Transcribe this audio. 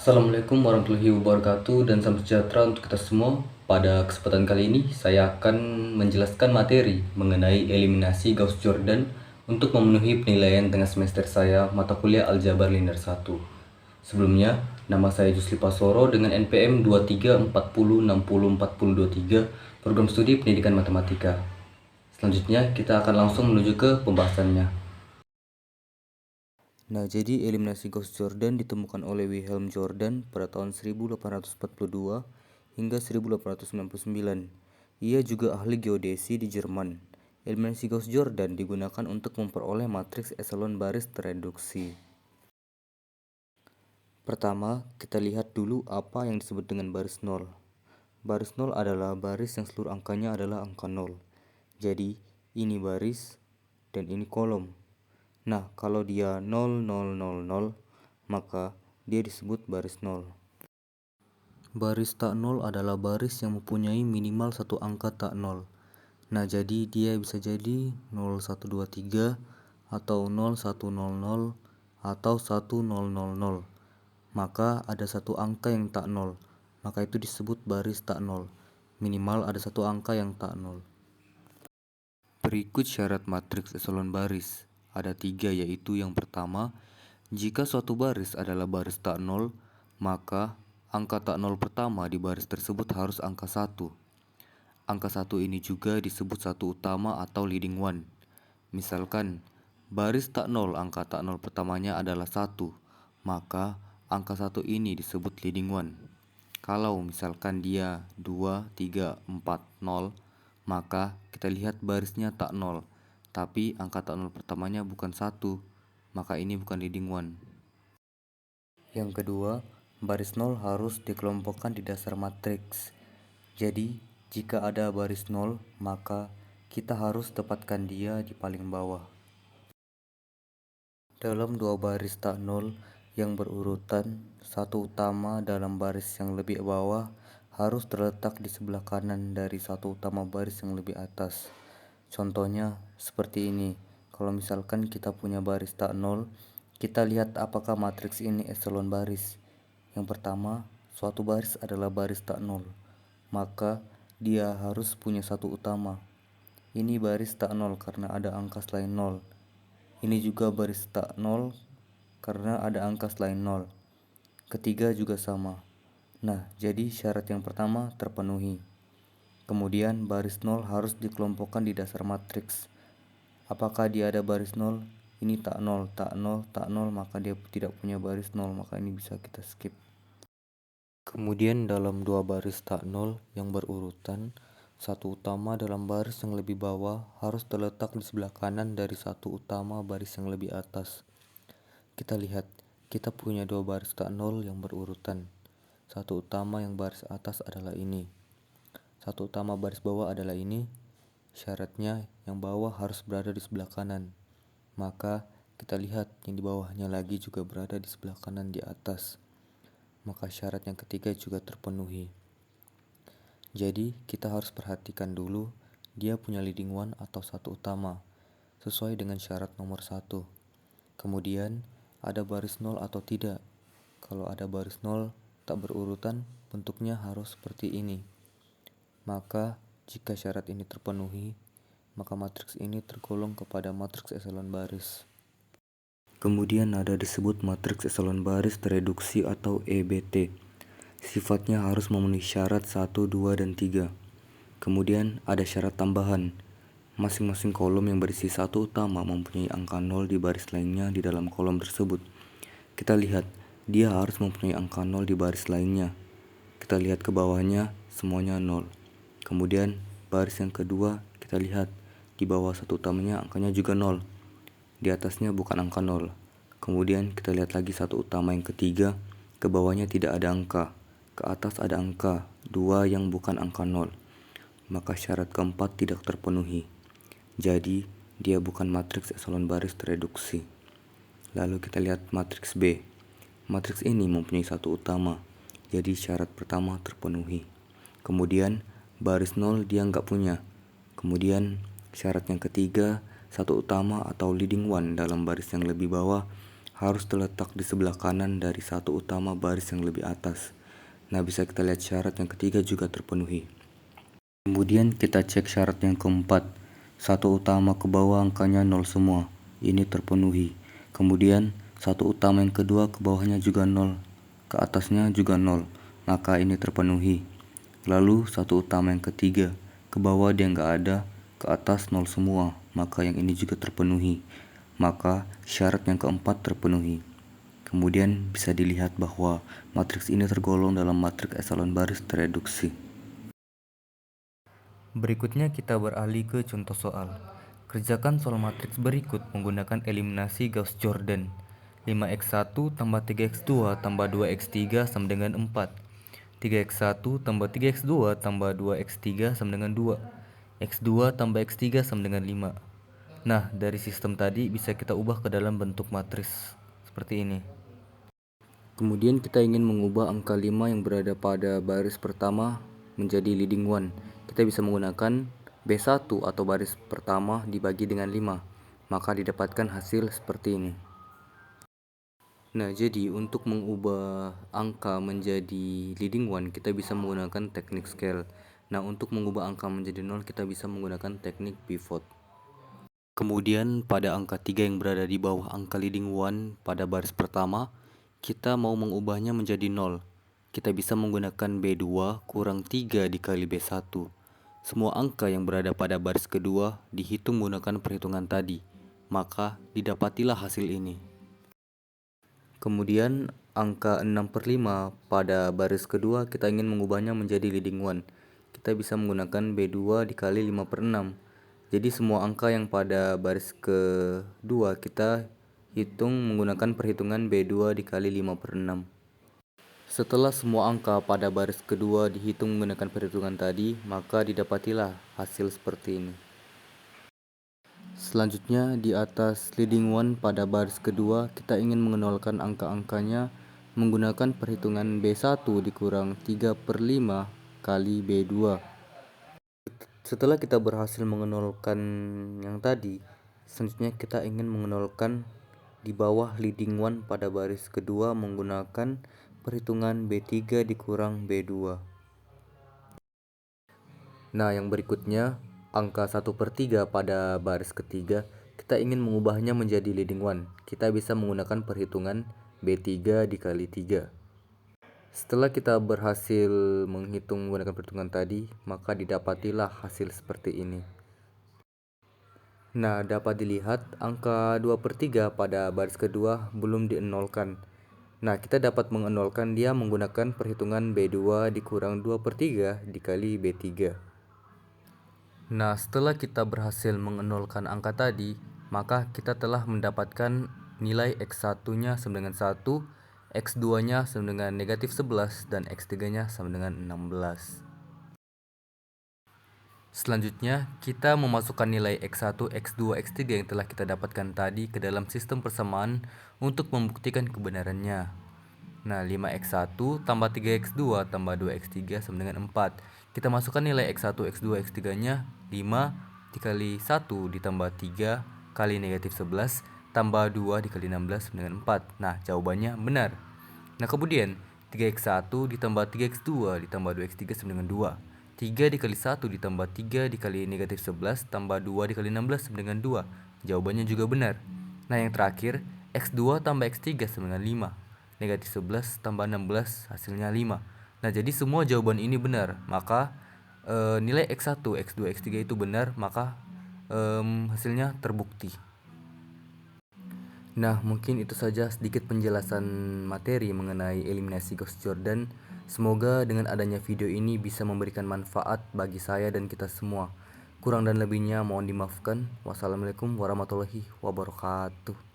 Assalamualaikum warahmatullahi wabarakatuh dan salam sejahtera untuk kita semua. Pada kesempatan kali ini saya akan menjelaskan materi mengenai eliminasi Gauss-Jordan untuk memenuhi penilaian tengah semester saya mata kuliah Aljabar Linear 1. Sebelumnya, nama saya Jusli Pasoro dengan NPM 2340604023, program studi pendidikan matematika. Selanjutnya kita akan langsung menuju ke pembahasannya. Nah, jadi eliminasi Gauss-Jordan ditemukan oleh Wilhelm Jordan pada tahun 1842 hingga 1899. Ia juga ahli geodesi di Jerman. Eliminasi Gauss-Jordan digunakan untuk memperoleh matriks eselon baris tereduksi. Pertama, kita lihat dulu apa yang disebut dengan baris nol. Baris nol adalah baris yang seluruh angkanya adalah angka nol. Jadi, ini baris dan ini kolom. Nah, kalau dia 0, 0, 0, 0, maka dia disebut baris nol. Baris tak nol adalah baris yang mempunyai minimal satu angka tak nol. Nah, jadi dia bisa jadi 0123 atau 0100 atau 1000. Maka ada satu angka yang tak nol. Maka itu disebut baris tak nol. Minimal ada satu angka yang tak nol. Berikut syarat matriks eselon baris. Ada 3, yaitu yang pertama, jika suatu baris adalah baris tak nol, maka angka tak nol pertama di baris tersebut harus angka 1. Angka 1 ini juga disebut satu utama atau leading one. Misalkan, baris tak nol angka tak nol pertamanya adalah 1, maka angka 1 ini disebut leading one. Kalau misalkan dia 2, 3, 4, 0, maka kita lihat barisnya tak nol, tapi angka tak nol pertamanya bukan 1, maka ini bukan leading one. Yang kedua, baris nol harus dikelompokkan di dasar matriks. Jadi, jika ada baris nol, maka kita harus tempatkan dia di paling bawah. Dalam dua baris tak nol yang berurutan, satu utama dalam baris yang lebih bawah harus terletak di sebelah kanan dari satu utama baris yang lebih atas. Contohnya seperti ini. Kalau misalkan kita punya baris tak nol, kita lihat apakah matriks ini eselon baris. Yang pertama, suatu baris adalah baris tak nol, maka dia harus punya satu utama. Ini baris tak nol karena ada angka selain nol. Ini juga baris tak nol karena ada angka selain nol. Ketiga juga sama. Nah, jadi syarat yang pertama terpenuhi. Kemudian baris nol harus dikelompokkan di dasar matriks. Apakah dia ada baris nol? Ini tak nol, tak nol, tak nol, maka dia tidak punya baris nol, maka ini bisa kita skip. Kemudian dalam dua baris tak nol yang berurutan, satu utama dalam baris yang lebih bawah harus terletak di sebelah kanan dari satu utama baris yang lebih atas. Kita lihat, kita punya dua baris tak nol yang berurutan. Satu utama yang baris atas adalah ini. Satu utama baris bawah adalah ini. Syaratnya yang bawah harus berada di sebelah kanan. Maka kita lihat yang di bawahnya lagi juga berada di sebelah kanan di atas. Maka syarat yang ketiga juga terpenuhi. Jadi kita harus perhatikan dulu dia punya leading one atau satu utama sesuai dengan syarat nomor 1. Kemudian ada baris nol atau tidak. Kalau ada baris nol tak berurutan, bentuknya harus seperti ini. Maka jika syarat ini terpenuhi, maka matriks ini tergolong kepada matriks eselon baris. Kemudian ada disebut matriks eselon baris tereduksi atau EBT. Sifatnya harus memenuhi syarat 1, 2, dan 3. Kemudian ada syarat tambahan. Masing-masing kolom yang berisi satu utama mempunyai angka 0 di baris lainnya di dalam kolom tersebut. Kita lihat, dia harus mempunyai angka 0 di baris lainnya. Kita lihat ke bawahnya, semuanya 0. Kemudian baris yang kedua, kita lihat di bawah satu utamanya angkanya juga 0. Di atasnya bukan angka 0. Kemudian kita lihat lagi satu utama yang ketiga, ke bawahnya tidak ada angka. Ke atas ada angka 2 yang bukan angka 0. Maka syarat keempat tidak terpenuhi. Jadi, dia bukan matriks eselon baris tereduksi. Lalu kita lihat matriks B. Matriks ini mempunyai satu utama. Jadi syarat pertama terpenuhi. Kemudian baris 0 dia nggak punya. Kemudian syarat yang ketiga, satu utama atau leading one dalam baris yang lebih bawah harus terletak di sebelah kanan dari satu utama baris yang lebih atas. Nah, bisa kita lihat syarat yang ketiga juga terpenuhi. Kemudian kita cek syarat yang keempat. Satu utama ke bawah angkanya 0 semua. Ini terpenuhi. Kemudian satu utama yang kedua ke bawahnya juga 0. Ke atasnya juga 0. Maka ini terpenuhi. Lalu satu utama yang ketiga. Ke bawah dia nggak ada. Ke atas 0 semua. Maka yang ini juga terpenuhi. Maka syarat yang keempat terpenuhi. Kemudian bisa dilihat bahwa matriks ini tergolong dalam matriks eselon baris tereduksi. Berikutnya kita beralih ke contoh soal. Kerjakan soal matriks berikut menggunakan eliminasi Gauss-Jordan. 5x1 tambah 3x2 tambah 2x3 sama dengan 4. 3x1 tambah 3x2 tambah 2x3 sama dengan 2. x2 tambah x3 sama dengan 5. Nah, dari sistem tadi bisa kita ubah ke dalam bentuk matriks seperti ini. Kemudian kita ingin mengubah angka 5 yang berada pada baris pertama menjadi leading one. Kita bisa menggunakan B1 atau baris pertama dibagi dengan 5. Maka didapatkan hasil seperti ini. Nah, jadi untuk mengubah angka menjadi leading one, kita bisa menggunakan teknik scale. Nah, untuk mengubah angka menjadi 0, kita bisa menggunakan teknik pivot. Kemudian pada angka 3 yang berada di bawah angka leading one pada baris pertama, kita mau mengubahnya menjadi 0. Kita bisa menggunakan B2 kurang 3 dikali B1. Semua angka yang berada pada baris kedua dihitung menggunakan perhitungan tadi, maka didapatilah hasil ini. Kemudian angka 6/5 pada baris kedua kita ingin mengubahnya menjadi leading one. Kita bisa menggunakan B2 dikali 5/6. Jadi semua angka yang pada baris kedua kita hitung menggunakan perhitungan B2 dikali 5/6. Setelah semua angka pada baris kedua dihitung menggunakan perhitungan tadi, maka didapatilah hasil seperti ini. Selanjutnya di atas leading one pada baris kedua kita ingin mengenolkan angka-angkanya menggunakan perhitungan B1 dikurang 3/5 kali B2. Setelah kita berhasil mengenolkan yang tadi, selanjutnya kita ingin mengenolkan di bawah leading one pada baris kedua menggunakan perhitungan B3 dikurang B2. Nah, yang berikutnya angka 1/3 pada baris ketiga kita ingin mengubahnya menjadi leading one. Kita bisa menggunakan perhitungan B3 dikali 3. Setelah kita berhasil menghitung menggunakan perhitungan tadi, maka didapatilah hasil seperti ini. Nah, dapat dilihat angka 2/3 pada baris kedua belum dienolkan. Nah, kita dapat mengenolkan dia menggunakan perhitungan B2 dikurang 2/3 dikali B3. Nah, setelah kita berhasil mengenolkan angka tadi, maka kita telah mendapatkan nilai X1-nya sama dengan 1, X2-nya sama dengan negatif 11, dan X3-nya sama dengan 16. Selanjutnya, kita memasukkan nilai X1, X2, X3 yang telah kita dapatkan tadi ke dalam sistem persamaan untuk membuktikan kebenarannya. Nah, 5x1 tambah 3x2 tambah 2x3 sama dengan 4. Kita masukkan nilai x1, x2, x3-nya 5 dikali 1 ditambah 3 kali negatif 11 tambah 2 dikali 16 sama dengan 4. Nah, jawabannya benar. Nah, kemudian 3x1 ditambah 3x2 ditambah 2x3 sama dengan 2. 3 dikali 1 ditambah 3 dikali negatif 11 tambah 2 dikali 16 sama dengan 2. Jawabannya juga benar. Nah, yang terakhir, x2 tambah x3 sama dengan 5. Negatif 11 tambah 16 hasilnya 5. Nah, jadi semua jawaban ini benar. Maka nilai x1, x2, x3 itu benar, maka hasilnya terbukti. Nah, mungkin itu saja sedikit penjelasan materi mengenai eliminasi Gauss-Jordan. Semoga dengan adanya video ini bisa memberikan manfaat bagi saya dan kita semua. Kurang dan lebihnya mohon dimaafkan. Wassalamualaikum warahmatullahi wabarakatuh.